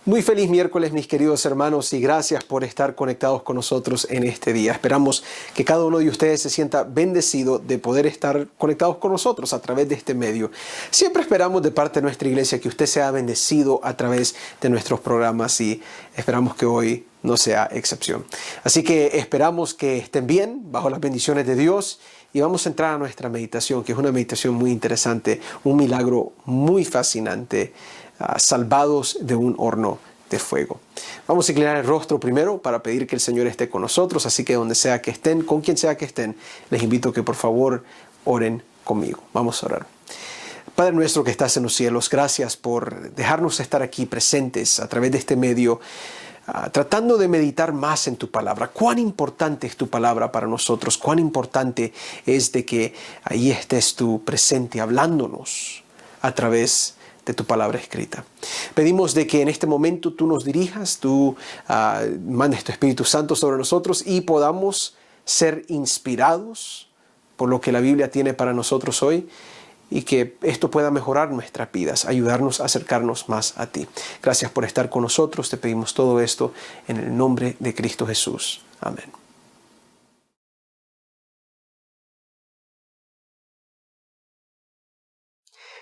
Muy feliz miércoles, mis queridos hermanos, y gracias por estar conectados con nosotros en este día. Esperamos que cada uno de ustedes se sienta bendecido de poder estar conectados con nosotros a través de este medio. Siempre esperamos de parte de nuestra iglesia que usted sea bendecido a través de nuestros programas y esperamos que hoy no sea excepción. Así que esperamos que estén bien, bajo las bendiciones de Dios, y vamos a entrar a nuestra meditación, que es una meditación muy interesante, un milagro muy fascinante. Salvados de un horno de fuego. Vamos a inclinar el rostro primero para pedir que el Señor esté con nosotros, así que donde sea que estén, con quien sea que estén, les invito que por favor oren conmigo. Vamos a orar. Padre nuestro que estás en los cielos, gracias por dejarnos estar aquí presentes a través de este medio, tratando de meditar más en tu palabra. Cuán importante es tu palabra para nosotros, cuán importante es de que ahí estés tú presente hablándonos a través de tu palabra escrita. Pedimos de que en este momento tú nos dirijas, tú mandes tu Espíritu Santo sobre nosotros y podamos ser inspirados por lo que la Biblia tiene para nosotros hoy y que esto pueda mejorar nuestras vidas, ayudarnos a acercarnos más a ti. Gracias por estar con nosotros, te pedimos todo esto en el nombre de Cristo Jesús. Amén.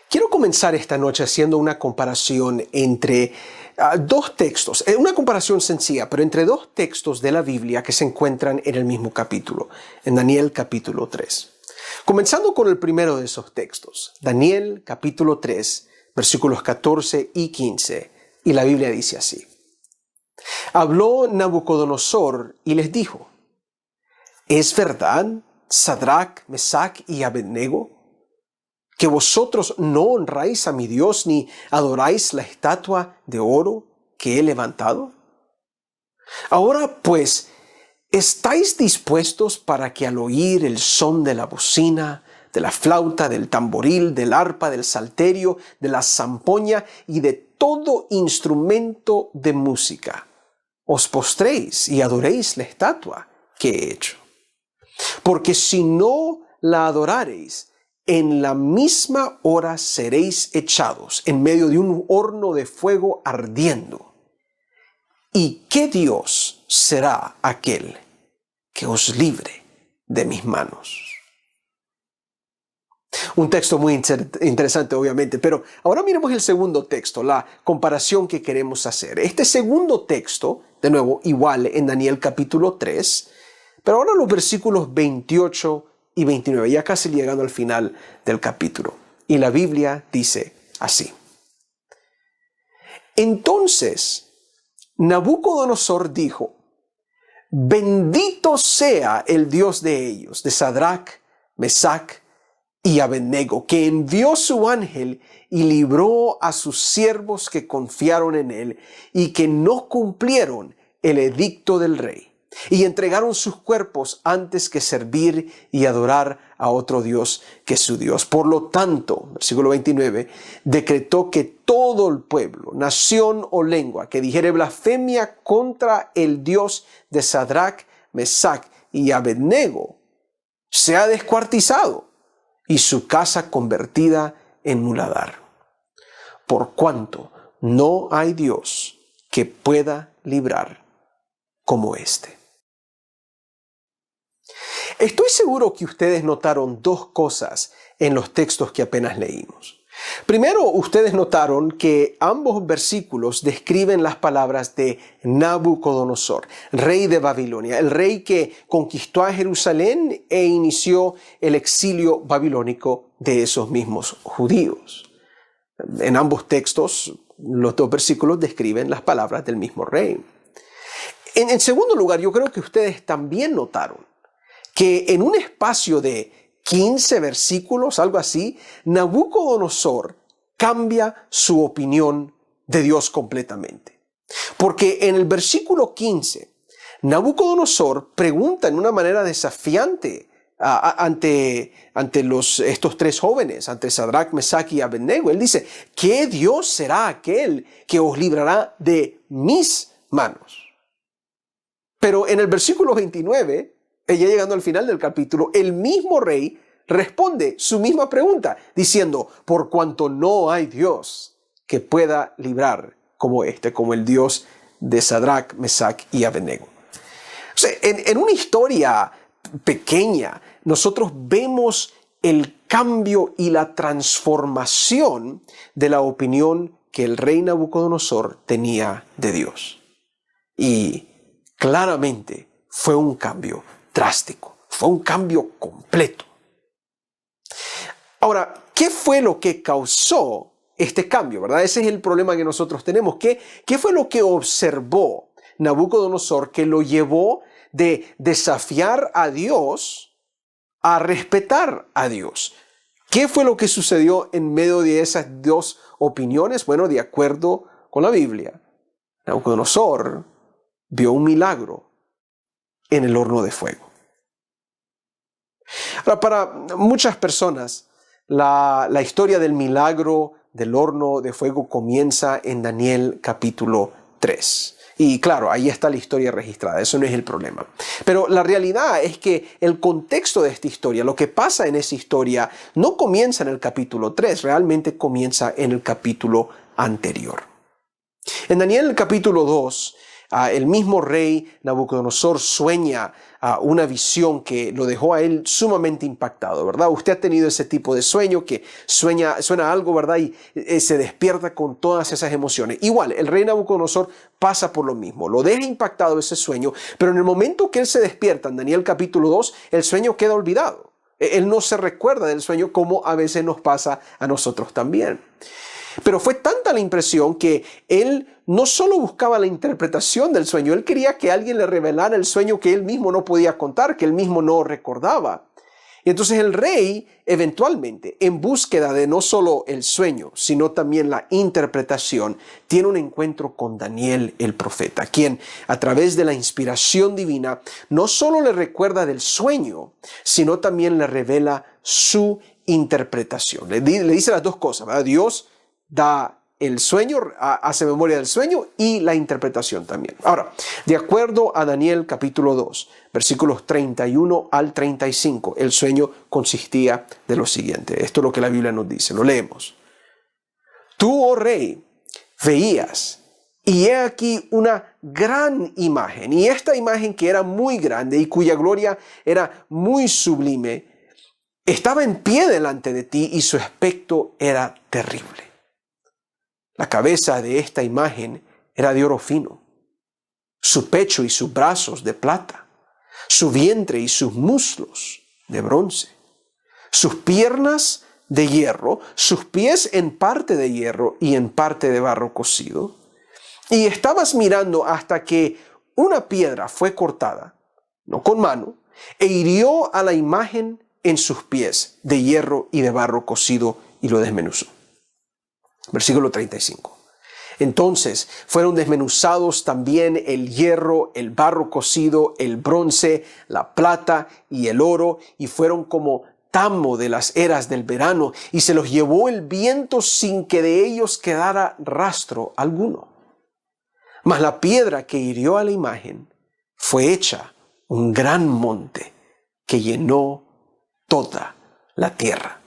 Quiero comenzar esta noche haciendo una comparación entre dos textos, una comparación sencilla, pero entre dos textos de la Biblia que se encuentran en el mismo capítulo, en Daniel capítulo 3. Comenzando con el primero de esos textos, Daniel capítulo 3, versículos 14 y 15, y la Biblia dice así. Habló Nabucodonosor y les dijo, ¿es verdad, Sadrach, Mesach y Abednego, que vosotros no honráis a mi Dios ni adoráis la estatua de oro que he levantado? Ahora pues, ¿estáis dispuestos para que al oír el son de la bocina, de la flauta, del tamboril, del arpa, del salterio, de la zampoña y de todo instrumento de música, os postréis y adoréis la estatua que he hecho? Porque si no la adorareis, en la misma hora seréis echados en medio de un horno de fuego ardiendo. ¿Y qué Dios será aquel que os libre de mis manos? Un texto muy interesante, obviamente, pero ahora miremos el segundo texto, la comparación que queremos hacer. Este segundo texto, de nuevo, igual en Daniel capítulo 3, pero ahora los versículos 28 y 29, ya casi llegando al final del capítulo. Y la Biblia dice así. Entonces, Nabucodonosor dijo, bendito sea el Dios de ellos, de Sadrach, Mesach y Abednego, que envió su ángel y libró a sus siervos que confiaron en él y que no cumplieron el edicto del rey. Y entregaron sus cuerpos antes que servir y adorar a otro Dios que su Dios. Por lo tanto, versículo 29, decretó que todo el pueblo, nación o lengua que dijere blasfemia contra el Dios de Sadrach, Mesach y Abednego sea descuartizado y su casa convertida en muladar. Por cuanto no hay Dios que pueda librar como este. Estoy seguro que ustedes notaron dos cosas en los textos que apenas leímos. Primero, ustedes notaron que ambos versículos describen las palabras de Nabucodonosor, rey de Babilonia, el rey que conquistó a Jerusalén e inició el exilio babilónico de esos mismos judíos. En ambos textos, los dos versículos describen las palabras del mismo rey. En segundo lugar, yo creo que ustedes también notaron que en un espacio de 15 versículos, algo así, Nabucodonosor cambia su opinión de Dios completamente. Porque en el versículo 15, Nabucodonosor pregunta en una manera desafiante ante estos tres jóvenes, ante Sadrach, Mesach y Abednego. Él dice, ¿qué Dios será aquel que os librará de mis manos? Pero en el versículo 29, ya llegando al final del capítulo, el mismo rey responde su misma pregunta, diciendo, por cuanto no hay Dios que pueda librar como como el Dios de Sadrach, Mesach y Abednego. O sea, en una historia pequeña, nosotros vemos el cambio y la transformación de la opinión que el rey Nabucodonosor tenía de Dios. Y claramente fue un cambio drástico, fue un cambio completo. Ahora, ¿qué fue lo que causó este cambio, verdad? Ese es el problema que nosotros tenemos. ¿Qué fue lo que observó Nabucodonosor que lo llevó de desafiar a Dios a respetar a Dios? ¿Qué fue lo que sucedió en medio de esas dos opiniones? Bueno, de acuerdo con la Biblia, Nabucodonosor vio un milagro en el horno de fuego. Ahora, para muchas personas, la historia del milagro del horno de fuego comienza en Daniel capítulo 3. Y claro, ahí está la historia registrada, eso no es el problema. Pero la realidad es que el contexto de esta historia, lo que pasa en esa historia, no comienza en el capítulo 3, realmente comienza en el capítulo anterior. En Daniel capítulo 2, el mismo rey Nabucodonosor sueña una visión que lo dejó a él sumamente impactado, ¿verdad? Usted ha tenido ese tipo de sueño que suena algo, ¿verdad? Y se despierta con todas esas emociones. Igual, el rey Nabucodonosor pasa por lo mismo, lo deja impactado ese sueño, pero en el momento que él se despierta, en Daniel capítulo 2, el sueño queda olvidado. Él no se recuerda del sueño como a veces nos pasa a nosotros también. Pero fue tanta la impresión que él no solo buscaba la interpretación del sueño, él quería que alguien le revelara el sueño que él mismo no podía contar, que él mismo no recordaba. Y entonces el rey, eventualmente, en búsqueda de no solo el sueño, sino también la interpretación, tiene un encuentro con Daniel el profeta, quien a través de la inspiración divina no solo le recuerda del sueño, sino también le revela su interpretación. Le dice las dos cosas, ¿verdad? Dios da el sueño, hace memoria del sueño y la interpretación también. Ahora, de acuerdo a Daniel capítulo 2, versículos 31 al 35, el sueño consistía de lo siguiente. Esto es lo que la Biblia nos dice, lo leemos. Tú, oh rey, veías, y he aquí una gran imagen, y esta imagen que era muy grande y cuya gloria era muy sublime, estaba en pie delante de ti y su aspecto era terrible. La cabeza de esta imagen era de oro fino, su pecho y sus brazos de plata, su vientre y sus muslos de bronce, sus piernas de hierro, sus pies en parte de hierro y en parte de barro cocido. Y estabas mirando hasta que una piedra fue cortada, no con mano, e hirió a la imagen en sus pies de hierro y de barro cocido y lo desmenuzó. Versículo 35. Entonces fueron desmenuzados también el hierro, el barro cocido, el bronce, la plata y el oro, y fueron como tamo de las eras del verano, y se los llevó el viento sin que de ellos quedara rastro alguno. Mas la piedra que hirió a la imagen fue hecha un gran monte que llenó toda la tierra.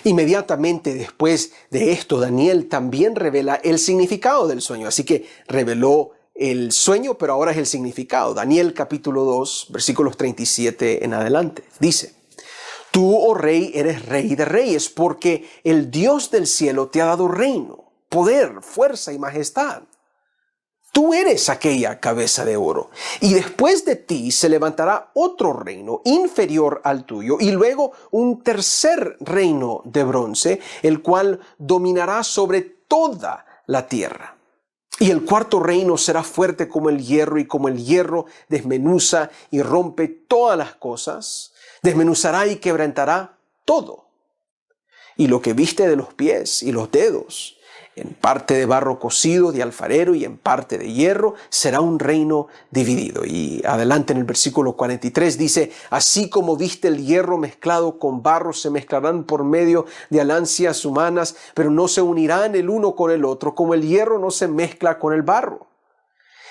Inmediatamente después de esto, Daniel también revela el significado del sueño. Así que reveló el sueño, pero ahora es el significado. Daniel capítulo 2, versículos 37 en adelante. Dice, tú, oh rey, eres rey de reyes, porque el Dios del cielo te ha dado reino, poder, fuerza y majestad. Tú eres aquella cabeza de oro, y después de ti se levantará otro reino inferior al tuyo, y luego un tercer reino de bronce, el cual dominará sobre toda la tierra. Y el cuarto reino será fuerte como el hierro, y como el hierro desmenuza y rompe todas las cosas, desmenuzará y quebrantará todo. Y lo que viste de los pies y los dedos, en parte de barro cocido de alfarero y en parte de hierro, será un reino dividido. Y adelante en el versículo 43 dice, así como viste el hierro mezclado con barro, se mezclarán por medio de alancias humanas, pero no se unirán el uno con el otro, como el hierro no se mezcla con el barro.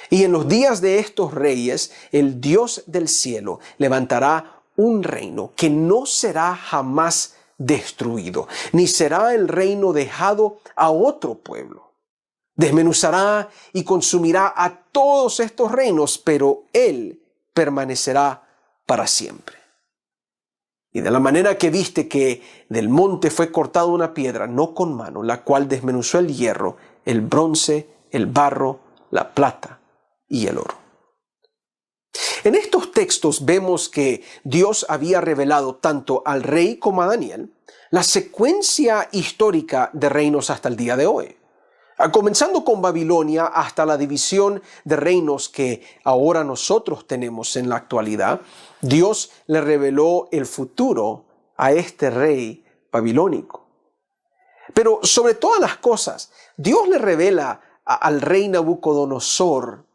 Y en los días de estos reyes, el Dios del cielo levantará un reino que no será jamás destruido, ni será el reino dejado a otro pueblo. Desmenuzará y consumirá a todos estos reinos, pero Él permanecerá para siempre. Y de la manera que viste que del monte fue cortada una piedra, no con mano, la cual desmenuzó el hierro, el bronce, el barro, la plata y el oro. En estos textos vemos que Dios había revelado tanto al rey como a Daniel la secuencia histórica de reinos hasta el día de hoy. Comenzando con Babilonia hasta la división de reinos que ahora nosotros tenemos en la actualidad, Dios le reveló el futuro a este rey babilónico. Pero sobre todas las cosas, Dios le revela al rey Nabucodonosor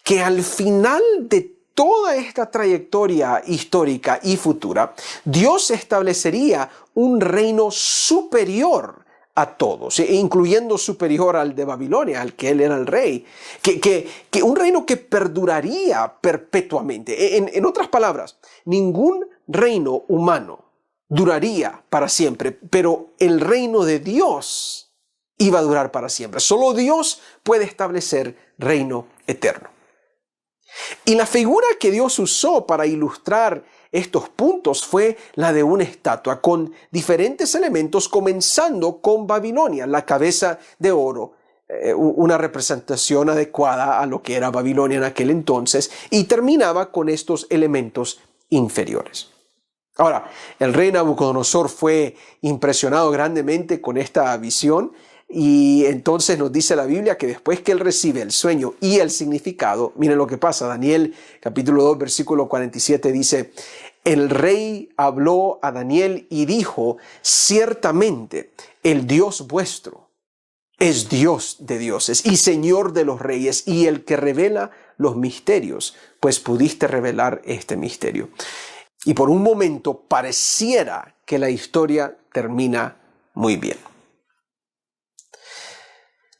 que al final de toda esta trayectoria histórica y futura, Dios establecería un reino superior a todos, incluyendo superior al de Babilonia, al que él era el rey, que un reino que perduraría perpetuamente. En otras palabras, ningún reino humano duraría para siempre, pero el reino de Dios iba a durar para siempre. Solo Dios puede establecer reino eterno. Y la figura que Dios usó para ilustrar estos puntos fue la de una estatua con diferentes elementos, comenzando con Babilonia, la cabeza de oro, una representación adecuada a lo que era Babilonia en aquel entonces, y terminaba con estos elementos inferiores. Ahora, el rey Nabucodonosor fue impresionado grandemente con esta visión. Y entonces nos dice la Biblia que después que él recibe el sueño y el significado, miren lo que pasa. Daniel capítulo 2 versículo 47 dice: el rey habló a Daniel y dijo: ciertamente el Dios vuestro es Dios de dioses y Señor de los reyes, y el que revela los misterios, pues pudiste revelar este misterio. Y por un momento pareciera que la historia termina muy bien.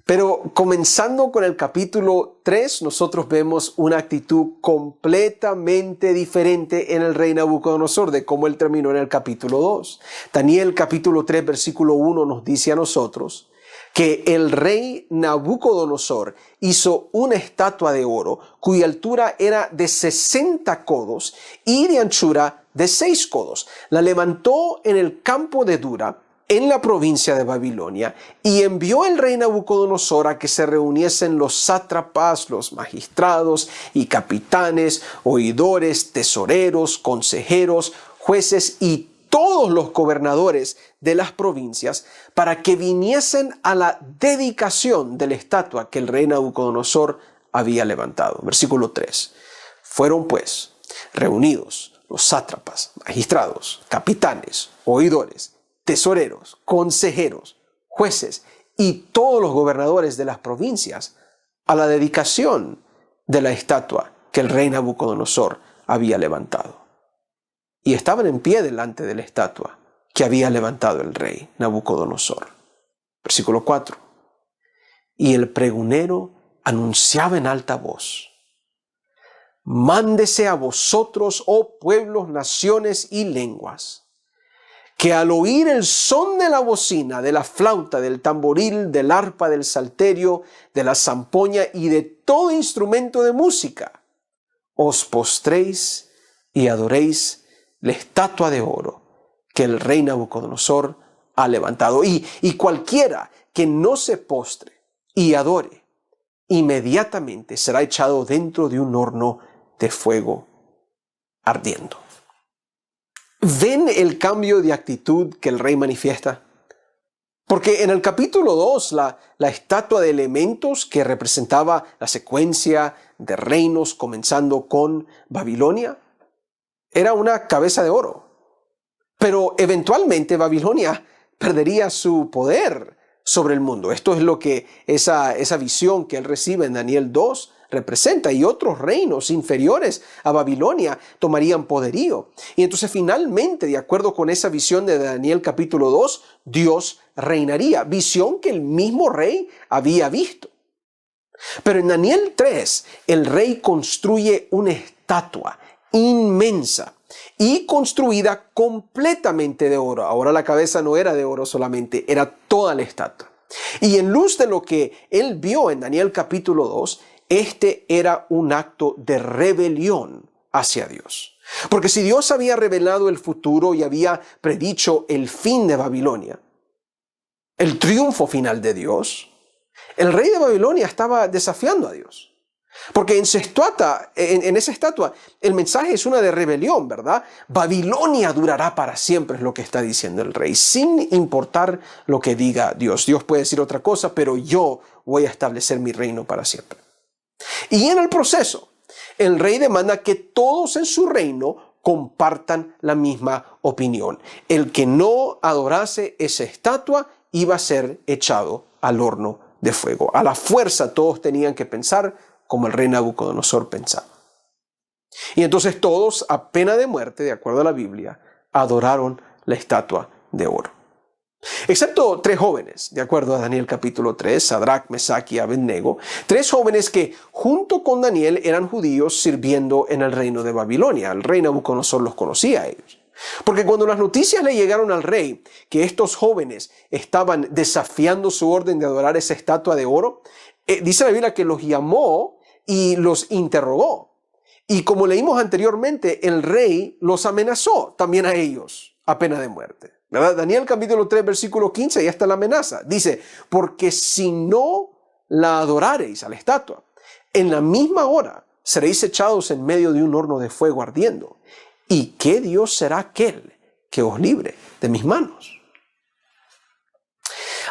Pero comenzando con el capítulo 3, nosotros vemos una actitud completamente diferente en el rey Nabucodonosor de cómo él terminó en el capítulo 2. Daniel capítulo 3 versículo 1 nos dice a nosotros que el rey Nabucodonosor hizo una estatua de oro cuya altura era de 60 codos y de anchura de 6 codos. La levantó en el campo de Dura, en la provincia de Babilonia, y envió el rey Nabucodonosor a que se reuniesen los sátrapas, los magistrados y capitanes, oidores, tesoreros, consejeros, jueces y todos los gobernadores de las provincias para que viniesen a la dedicación de la estatua que el rey Nabucodonosor había levantado. Versículo 3. Fueron pues reunidos los sátrapas, magistrados, capitanes, oidores, tesoreros, consejeros, jueces y todos los gobernadores de las provincias a la dedicación de la estatua que el rey Nabucodonosor había levantado. Y estaban en pie delante de la estatua que había levantado el rey Nabucodonosor. Versículo 4. Y el pregonero anunciaba en alta voz: mándese a vosotros, oh pueblos, naciones y lenguas, que al oír el son de la bocina, de la flauta, del tamboril, del arpa, del salterio, de la zampoña y de todo instrumento de música, os postréis y adoréis la estatua de oro que el rey Nabucodonosor ha levantado. Y cualquiera que no se postre y adore, inmediatamente será echado dentro de un horno de fuego ardiendo. ¿Ven el cambio de actitud que el rey manifiesta? Porque en el capítulo 2, la estatua de elementos que representaba la secuencia de reinos comenzando con Babilonia, era una cabeza de oro. Pero eventualmente Babilonia perdería su poder sobre el mundo. Esto es lo que esa visión que él recibe en Daniel 2 representa, y otros reinos inferiores a Babilonia tomarían poderío. Y entonces finalmente, de acuerdo con esa visión de Daniel capítulo 2, Dios reinaría, visión que el mismo rey había visto. Pero en Daniel 3, el rey construye una estatua inmensa y construida completamente de oro. Ahora la cabeza no era de oro solamente, era toda la estatua. Y en luz de lo que él vio en Daniel capítulo 2, este era un acto de rebelión hacia Dios. Porque si Dios había revelado el futuro y había predicho el fin de Babilonia, el triunfo final de Dios, el rey de Babilonia estaba desafiando a Dios. Porque en esa estatua, el mensaje es una de rebelión, ¿verdad? Babilonia durará para siempre, es lo que está diciendo el rey, sin importar lo que diga Dios. Dios puede decir otra cosa, pero yo voy a establecer mi reino para siempre. Y en el proceso, el rey demanda que todos en su reino compartan la misma opinión. El que no adorase esa estatua iba a ser echado al horno de fuego. A la fuerza todos tenían que pensar como el rey Nabucodonosor pensaba. Y entonces todos, a pena de muerte, de acuerdo a la Biblia, adoraron la estatua de oro. Excepto 3 jóvenes, de acuerdo a Daniel capítulo 3, Sadrac, Mesach y Abednego, 3 jóvenes que junto con Daniel eran judíos sirviendo en el reino de Babilonia. El rey Nabucodonosor los conocía a ellos. Porque cuando las noticias le llegaron al rey que estos jóvenes estaban desafiando su orden de adorar esa estatua de oro, dice la Biblia que los llamó y los interrogó. Y como leímos anteriormente, el rey los amenazó también a ellos a pena de muerte. ¿Verdad? Daniel capítulo 3, versículo 15, ya está la amenaza. Dice, porque si no la adorareis a la estatua, en la misma hora seréis echados en medio de un horno de fuego ardiendo. ¿Y qué Dios será aquel que os libre de mis manos?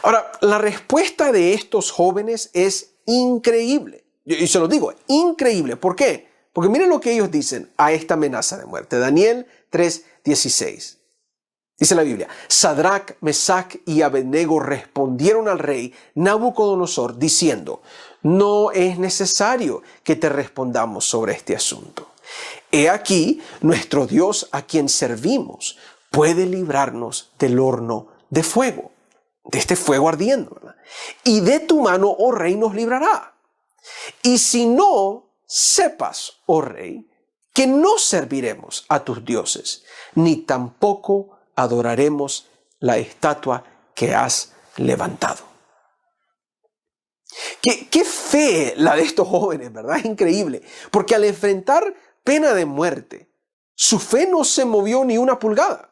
Ahora, la respuesta de estos jóvenes es increíble. Y se los digo, increíble. ¿Por qué? Porque miren lo que ellos dicen a esta amenaza de muerte. Daniel 3:16. Dice la Biblia, Sadrac, Mesach y Abednego respondieron al rey Nabucodonosor diciendo, no es necesario que te respondamos sobre este asunto. He aquí, nuestro Dios a quien servimos puede librarnos del horno de fuego, de este fuego ardiendo, ¿verdad? Y de tu mano, oh rey, nos librará. Y si no, sepas, oh rey, que no serviremos a tus dioses, ni tampoco adoraremos la estatua que has levantado. Qué fe la de estos jóvenes, ¿verdad? Es increíble. Porque al enfrentar pena de muerte, su fe no se movió ni una pulgada.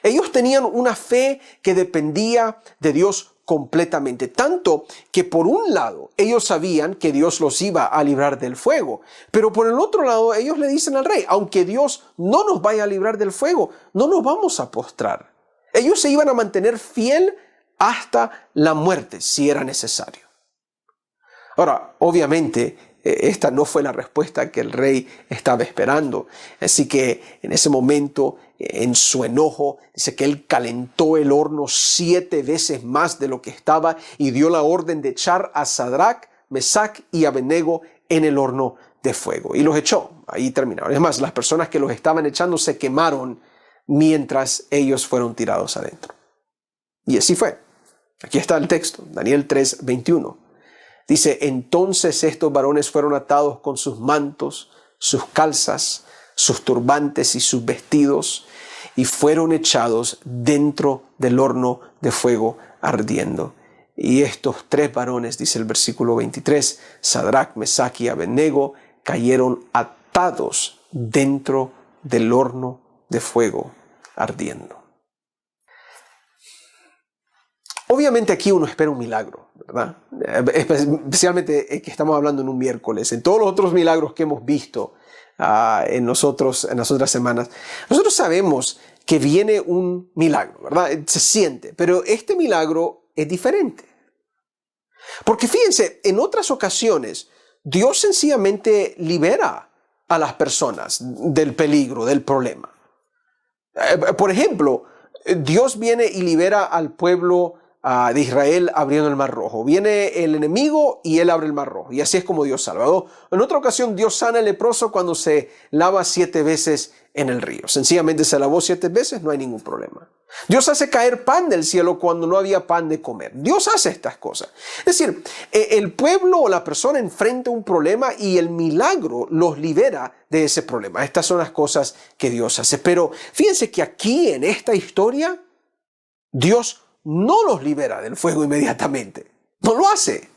Ellos tenían una fe que dependía de Dios completamente. Tanto que por un lado ellos sabían que Dios los iba a librar del fuego. Pero por el otro lado ellos le dicen al rey, aunque Dios no nos vaya a librar del fuego, no nos vamos a postrar. Ellos se iban a mantener fiel hasta la muerte si era necesario. Ahora, obviamente, esta no fue la respuesta que el rey estaba esperando. Así que en ese momento, en su enojo, dice que él calentó el horno 7 veces más de lo que estaba y dio la orden de echar a Sadrac, Mesach y Abednego en el horno de fuego. Y los echó. Ahí terminaron. Es más, las personas que los estaban echando se quemaron mientras ellos fueron tirados adentro. Y así fue. Aquí está el texto, Daniel 3:21. Dice, entonces estos varones fueron atados con sus mantos, sus calzas, sus turbantes y sus vestidos, y fueron echados dentro del horno de fuego ardiendo. Y estos 3 varones, dice el versículo 23, Sadrac, Mesach y Abednego, cayeron atados dentro del horno de fuego ardiendo. Obviamente aquí uno espera un milagro, ¿verdad? Especialmente que estamos hablando en un miércoles. En todos los otros milagros que hemos visto en las otras semanas, nosotros sabemos que viene un milagro, ¿verdad? Se siente, pero este milagro es diferente. Porque fíjense, en otras ocasiones, Dios sencillamente libera a las personas del peligro, del problema. Por ejemplo, Dios viene y libera al pueblo de Israel abriendo el Mar Rojo. Viene el enemigo y él abre el Mar Rojo. Y así es como Dios salva. En otra ocasión, Dios sana al leproso cuando se lava 7 veces en el río. Sencillamente se lavó 7 veces, no hay ningún problema. Dios hace caer pan del cielo cuando no había pan de comer. Dios hace estas cosas. Es decir, el pueblo o la persona enfrenta un problema y el milagro los libera de ese problema. Estas son las cosas que Dios hace. Pero fíjense que aquí en esta historia, Dios no los libera del fuego inmediatamente. No lo hace.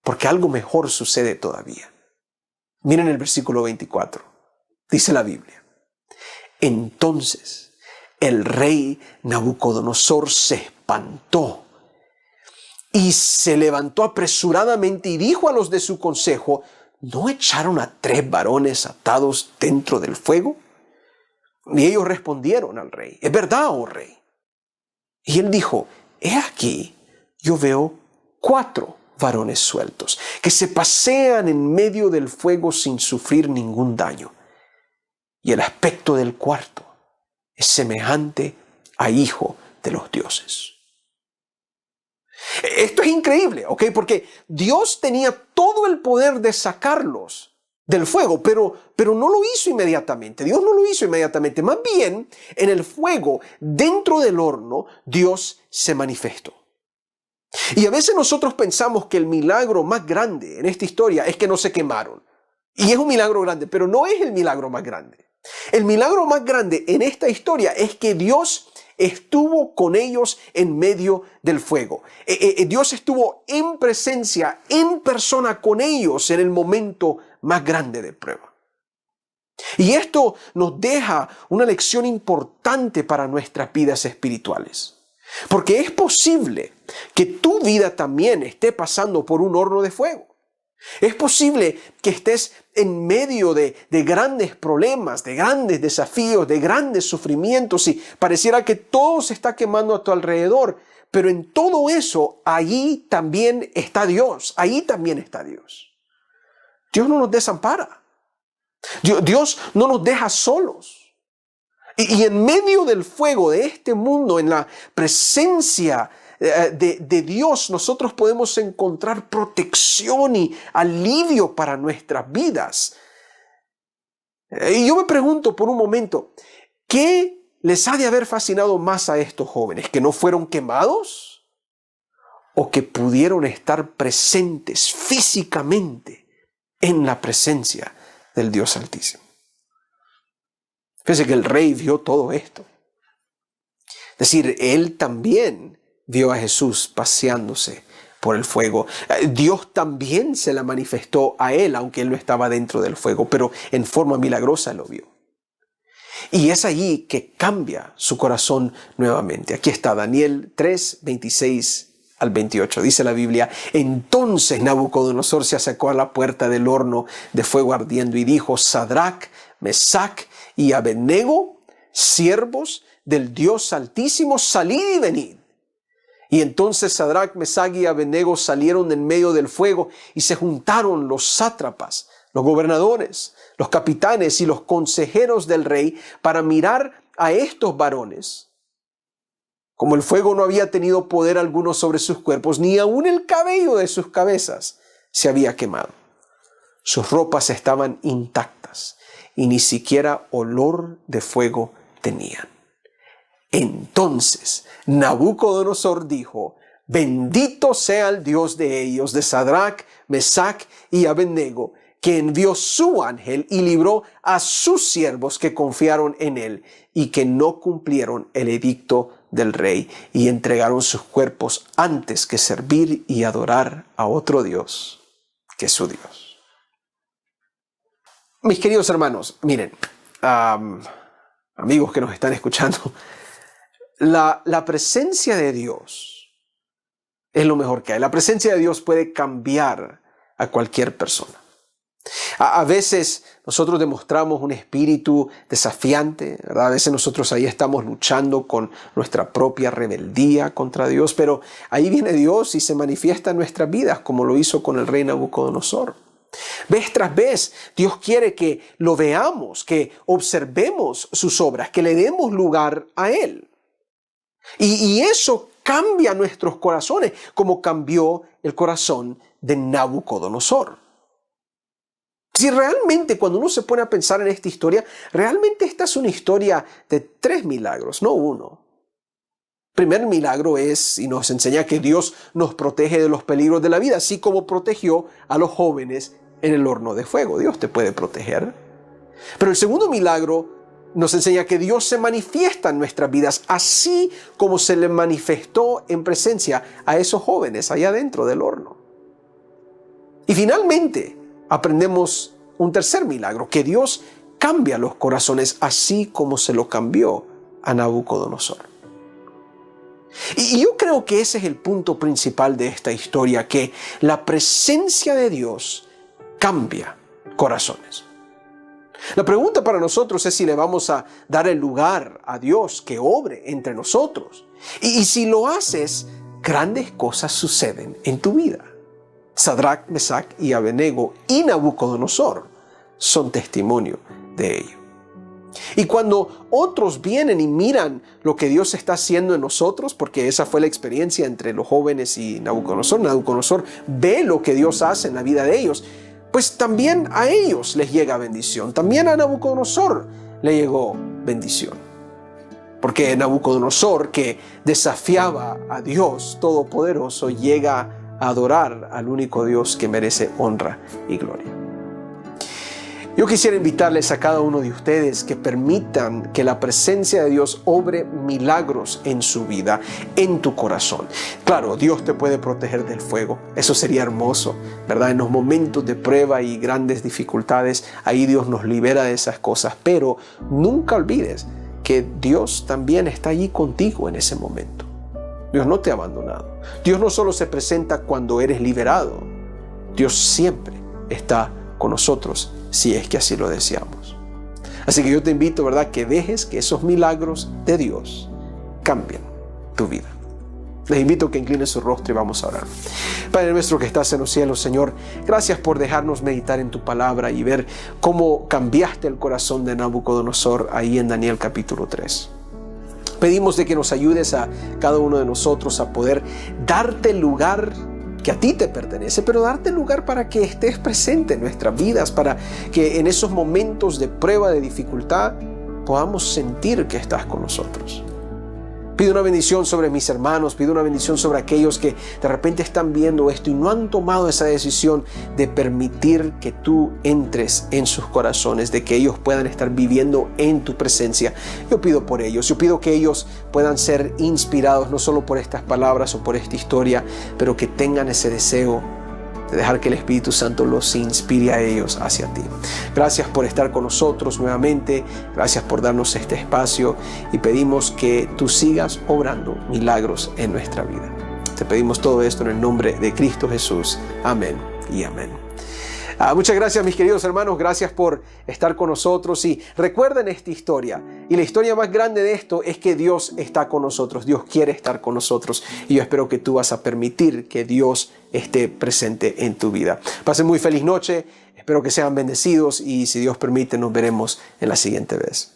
Porque algo mejor sucede todavía. Miren el versículo 24. Dice la Biblia: entonces el rey Nabucodonosor se espantó y se levantó apresuradamente y dijo a los de su consejo: ¿no echaron a 3 varones atados dentro del fuego? Y ellos respondieron al rey: es verdad, oh rey. Y él dijo: he aquí, yo veo 4 varones sueltos que se pasean en medio del fuego sin sufrir ningún daño. Y el aspecto del cuarto es semejante a hijo de los dioses. Esto es increíble, ¿ok? Porque Dios tenía todo el poder de sacarlos del fuego, pero no lo hizo inmediatamente. Dios no lo hizo inmediatamente. Más bien, en el fuego, dentro del horno, Dios se manifestó. Y a veces nosotros pensamos que el milagro más grande en esta historia es que no se quemaron. Y es un milagro grande, pero no es el milagro más grande. El milagro más grande en esta historia es que Dios estuvo con ellos en medio del fuego. Dios estuvo en presencia, en persona con ellos en el momento más grande de prueba. Y esto nos deja una lección importante para nuestras vidas espirituales. Porque es posible que tu vida también esté pasando por un horno de fuego. Es posible que estés en medio de grandes problemas, de grandes desafíos, de grandes sufrimientos y pareciera que todo se está quemando a tu alrededor. Pero en todo eso, allí también está Dios. Ahí también está Dios. Dios no nos desampara. Dios no nos deja solos. Y en medio del fuego de este mundo, en la presencia de Dios, nosotros podemos encontrar protección y alivio para nuestras vidas. Y yo me pregunto por un momento, ¿qué les ha de haber fascinado más a estos jóvenes? ¿Que no fueron quemados? ¿O que pudieron estar presentes físicamente en la presencia del Dios Altísimo? Fíjense que el rey vio todo esto. Es decir, él también vio a Jesús paseándose por el fuego. Dios también se la manifestó a él, aunque él no estaba dentro del fuego, pero en forma milagrosa lo vio. Y es allí que cambia su corazón nuevamente. Aquí está Daniel 3, 26 al 28. Dice la Biblia: entonces Nabucodonosor se acercó a la puerta del horno de fuego ardiendo y dijo: Sadrac, Mesac y Abednego, siervos del Dios Altísimo, salid y venid. Y entonces Sadrac, Mesac y Abednego salieron en medio del fuego y se juntaron los sátrapas, los gobernadores, los capitanes y los consejeros del rey para mirar a estos varones. Como el fuego no había tenido poder alguno sobre sus cuerpos, ni aun el cabello de sus cabezas se había quemado. Sus ropas estaban intactas y ni siquiera olor de fuego tenían. Entonces Nabucodonosor dijo: bendito sea el Dios de ellos, de Sadrac, Mesac y Abednego, que envió su ángel y libró a sus siervos que confiaron en él y que no cumplieron el edicto del rey y entregaron sus cuerpos antes que servir y adorar a otro Dios que su Dios. Mis queridos hermanos, miren, amigos que nos están escuchando, la presencia de Dios es lo mejor que hay. La presencia de Dios puede cambiar a cualquier persona. A veces nosotros demostramos un espíritu desafiante, ¿verdad? A veces nosotros ahí estamos luchando con nuestra propia rebeldía contra Dios, pero ahí viene Dios y se manifiesta en nuestras vidas como lo hizo con el rey Nabucodonosor. Vez tras vez, Dios quiere que lo veamos, que observemos sus obras, que le demos lugar a Él. Y eso cambia nuestros corazones, como cambió el corazón de Nabucodonosor. Si realmente, cuando uno se pone a pensar en esta historia, realmente esta es una historia de 3 milagros, no uno. El primer milagro es, y nos enseña que Dios nos protege de los peligros de la vida, así como protegió a los jóvenes en el horno de fuego. Dios te puede proteger. Pero el segundo milagro nos enseña que Dios se manifiesta en nuestras vidas, así como se le manifestó en presencia a esos jóvenes allá dentro del horno. Y finalmente aprendemos un tercer milagro, que Dios cambia los corazones así como se lo cambió a Nabucodonosor. Y yo creo que ese es el punto principal de esta historia, que la presencia de Dios cambia corazones. La pregunta para nosotros es si le vamos a dar el lugar a Dios que obre entre nosotros. Y si lo haces, grandes cosas suceden en tu vida. Sadrach, Mesach y Abednego y Nabucodonosor son testimonio de ello. Y cuando otros vienen y miran lo que Dios está haciendo en nosotros, porque esa fue la experiencia entre los jóvenes y Nabucodonosor ve lo que Dios hace en la vida de ellos, pues también a ellos les llega bendición. También a Nabucodonosor le llegó bendición. Porque Nabucodonosor, que desafiaba a Dios Todopoderoso, llega a adorar al único Dios que merece honra y gloria. Yo quisiera invitarles a cada uno de ustedes que permitan que la presencia de Dios obre milagros en su vida, en tu corazón. Claro, Dios te puede proteger del fuego. Eso sería hermoso, ¿verdad? En los momentos de prueba y grandes dificultades, ahí Dios nos libera de esas cosas. Pero nunca olvides que Dios también está allí contigo en ese momento. Dios no te ha abandonado. Dios no solo se presenta cuando eres liberado. Dios siempre está con nosotros, si es que así lo deseamos. Así que yo te invito, ¿verdad?, que dejes que esos milagros de Dios cambien tu vida. Les invito a que inclinen su rostro y vamos a orar. Padre nuestro que estás en los cielos, Señor, gracias por dejarnos meditar en tu palabra y ver cómo cambiaste el corazón de Nabucodonosor ahí en Daniel capítulo 3. Pedimos de que nos ayudes a cada uno de nosotros a poder darte el lugar que a ti te pertenece, pero darte lugar para que estés presente en nuestras vidas, para que en esos momentos de prueba, de dificultad, podamos sentir que estás con nosotros. Pido una bendición sobre mis hermanos, pido una bendición sobre aquellos que de repente están viendo esto y no han tomado esa decisión de permitir que tú entres en sus corazones, de que ellos puedan estar viviendo en tu presencia. Yo pido por ellos, yo pido que ellos puedan ser inspirados no solo por estas palabras o por esta historia, pero que tengan ese deseo de dejar que el Espíritu Santo los inspire a ellos hacia ti. Gracias por estar con nosotros nuevamente, gracias por darnos este espacio y pedimos que tú sigas obrando milagros en nuestra vida. Te pedimos todo esto en el nombre de Cristo Jesús. Amén y amén. Muchas gracias, mis queridos hermanos, gracias por estar con nosotros y recuerden esta historia. Y la historia más grande de esto es que Dios está con nosotros, Dios quiere estar con nosotros y yo espero que tú vas a permitir que Dios esté presente en tu vida. Pasen muy feliz noche, espero que sean bendecidos y si Dios permite nos veremos en la siguiente vez.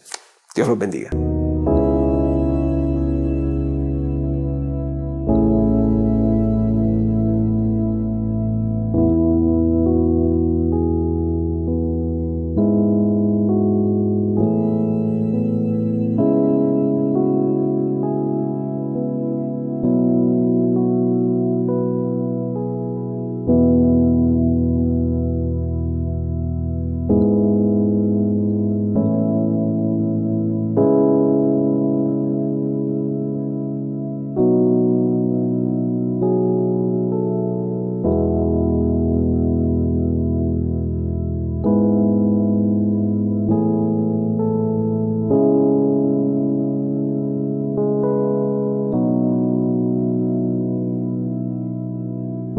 Dios los bendiga.